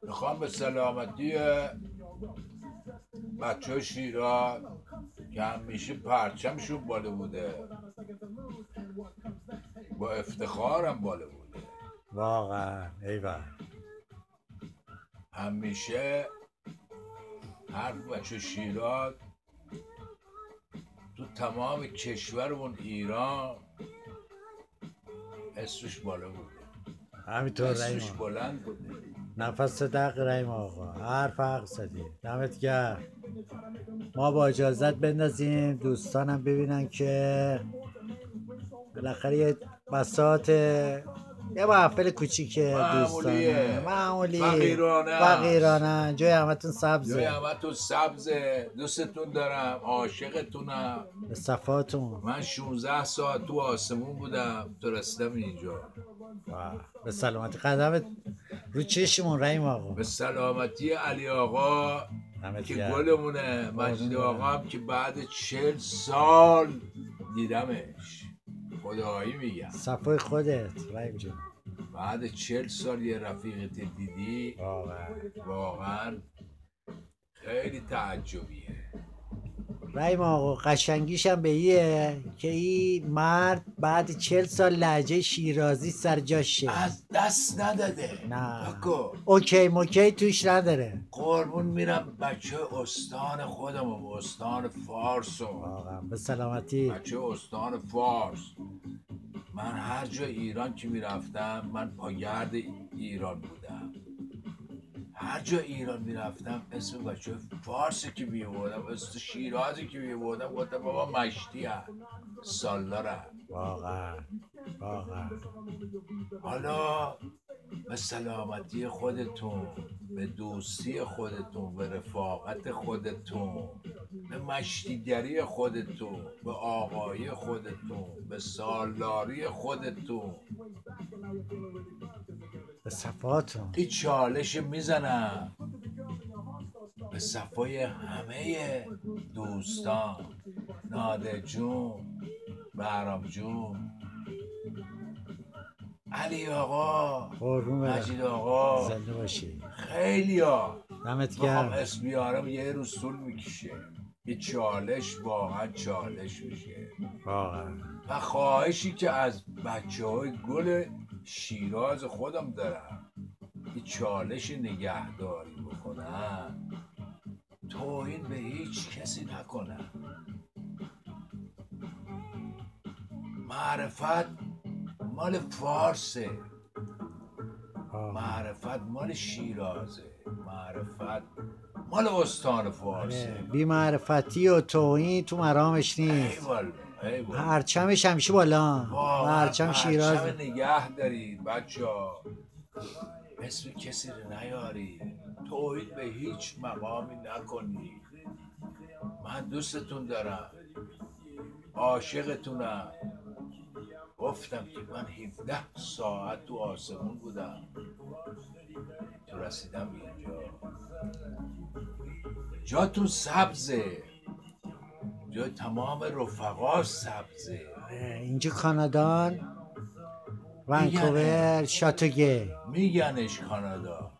میخوام به سلامتی بچه شیراز که همیشه پرچمشون بالا بوده، با افتخارم بالا بوده، واقعا ایول. همیشه هر بچه شیراز تو تمام کشورمون ایران اسمش بالا بوده، همینطور اسمش رحیم آقا. بلند بوده. نفس دق رحیم آقا، هر فرق زدی، دمت گرم. ما با اجازت بندازیم دوستانم ببینن که بالاخره یه بساط یه محفل کوچیک دوستانه معمولیه، معمولی فقیرانه است. فقیرانه، جای همتون جای سبزه. همتون سبزه. دوستتون دارم، عاشقتونم. به صفاتون. من 16 ساعت تو آسمون بودم تو رسیدم اینجا. به سلامتی قدمت رو چشمون رحیم آقا. به سلامتی علی آقا دمت که گرم. گلمونه، مجید قربون آقا برم. هم که بعد 40 سال دیدمش، خدایی میگم صفای خودت رحیم جون. بعد 40 سال یه رفیقت دیدی واقعا خیلی تعجبیه. رحیم آقا قشنگیش هم به ایه که این مرد بعد 40 سال لهجه شیرازی سر جاشه، از دست نداده. نه بکو اوکی موکی توش نداره. قربون میرم بچه استان خودم و استان فارس و واقعا به سلامتی. بچه استان فارس. من هر جا ایران که میرفتم، من پاگرد ایران بودم، هر جا ایران میرفتم اسم بچه فارسی که میبودم، اسم شیرازی که میبودم، گفتم بابا مشتی هم سالارم. واقعا حالا به سلامتی خودتون، به دوستی خودتون، به رفاقت خودتون، به مشتیگری خودتون، به آقایی خودتون، به سالاری خودتون. به صفاتون. این چالش میزنم به صفای همه دوستان، نادر جون، بهرام جون، علی آقا، قربون برم. مجید آقا، زنده باشی. خیلی ها دمت بخوام گرم. اسم بیارم یه روز طول میکشه. یه چالش، واقعا چالش میشه. واقعا و خواهشی که از بچه های گل شیراز خودم دارم، یه چالش نگهداری بکنم، توهین به هیچ کسی نکنم. معرفت مال فارسه، معرفت مال شیرازه، معرفت مال استان فارسه. بی معرفتی و توهین تو مرامش نیست. ایوال پرچمش همیشه بالا. پرچم شیراز. پرچم نگه دارید بچه ها، اسم کسی رو نیارید، توهین به هیچ مقامی نکنید. من دوستتون دارم، عاشقتونم. گفتم که من 17 ساعت تو آسمون بودم تو رسیدم اینجا. جاتون سبزه، جای تمام رفقا سبزه. اینجا کانادان، ونکوور، شاتوگه میگنش کانادا،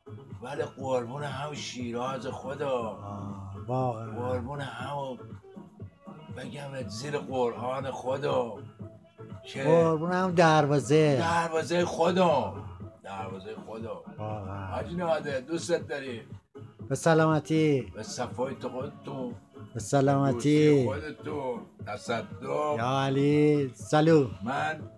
ولی قربون هم شیراز خدا، واقعا قربون هم بگم زیر قرآن خدا که قربون هم دروازه خدا، دروازه خدا. واقعا. حاجی ناده دوستت داریم. به سلامتی. به صفای خودتون، به سلامتی خودتون. تصدق یا علی سلو. من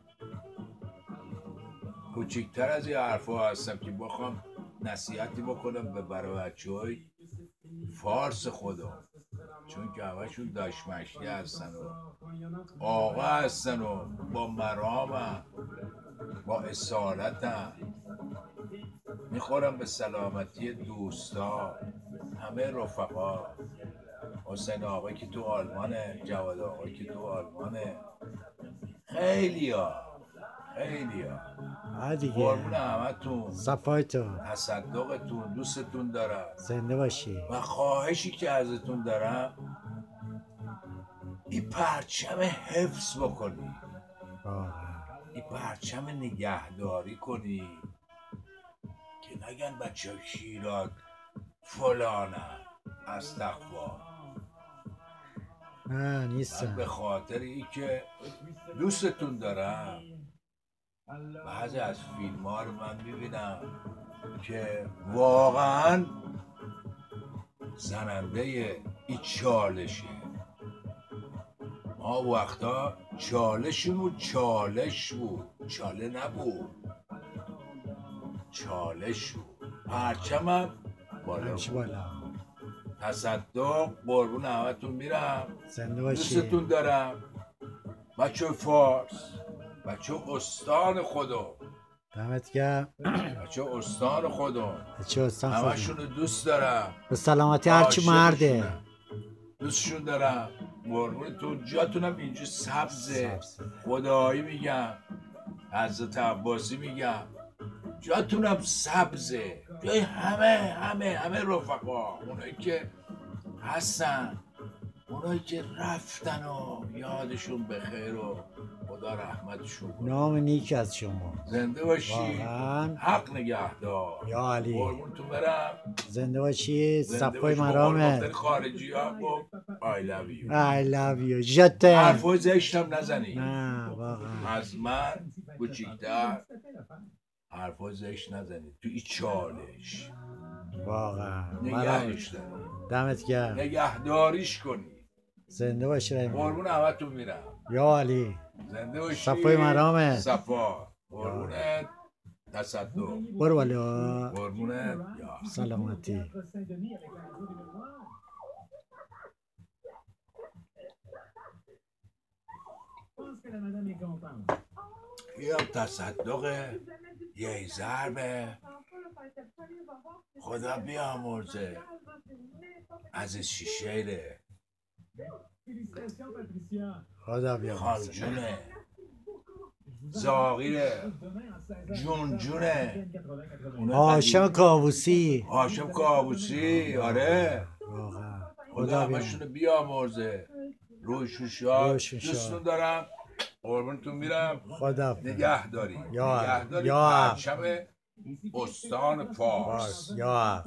کوچکتر از این حرفا هستم که بخوام نصیحتی بکنم به برای بچه‌های فارس خدا، چون که همشون داشمشتی هستن و آقا هستن و با مرامن، با اصالتن. میخورم به سلامتی دوستا، همه رفقا، حسین آقا که تو آلمانه، جواد آقا که تو آلمانه، خیلی ها قربون همتون، صفایتون، تصدقتون، دوستتون دارم، زنده باشی. و خواهشی که ازتون دارم این پرچم حفظ بکنی، این پرچم نگهداری کنی که نگن بچه شیرات فلانم. استغفار. نه من نیستم. به خاطر ای که دوستتون دارم بعضی از فیلم ها رو من میبینم که واقعا زننده ای چالشه. ما وقتا چالشمون چالش بود، چاله نبود، چالش بود. پرچمم بالا همیشه بود. بالا. تصدق قربون همتون میرم. زنده باشی. دوستتون دارم بچه فارس، بچه استان خودم، دمت گرم. بچه استان خودم، چه استان خودم. همشون رو دوست دارم. به سلامتی هرچی مرده. عاشقشونم. دوستشون دارم. قربونتون. جاتونم اینجا سبزه. خدایی میگم، حضرت عباسی میگم، جاتونم سبزه. جای همه رفقا، اونایی که هستن، اونایی که رفتن و یادشون بخیر و خدا رحمتشون کنه. نام نیک از شما. زنده باشی. واقعا. حق نگهدار. یا علی. قربونتون برم. زنده باشی. زنده صفای باشی. مرامه. خارجی ها گفت I love you. I love you. جته. حرفای زشتم نزنی. نه واقعا. از من کوچیک‌تر حرفای زشت نزنی. تو این چالش واقعا. نگهش داری. دمت گرم. نگهداریش کنی. زنده باشی رحیم. قربون همتون میرم. یا علی. زنده باشی. صفای مرامه. صفا. قربونت. تصدق. برو بالا. قربونت. یا سلامتی. یا تصدق یه ضربه. خدا بیامرزه. عزیز شیشهره. خدا بیامرزه. خانجونه. زاغیره. جونجونه. هاشم کاووسی. هاشم کاووسی. آره. واقعا. خدا همشونو بیامرزه. روی شوشا. دوستون دارم. قربونتون میرم. خدا نگه داری. یا نگه داری. یا پرچم استان فارس. یا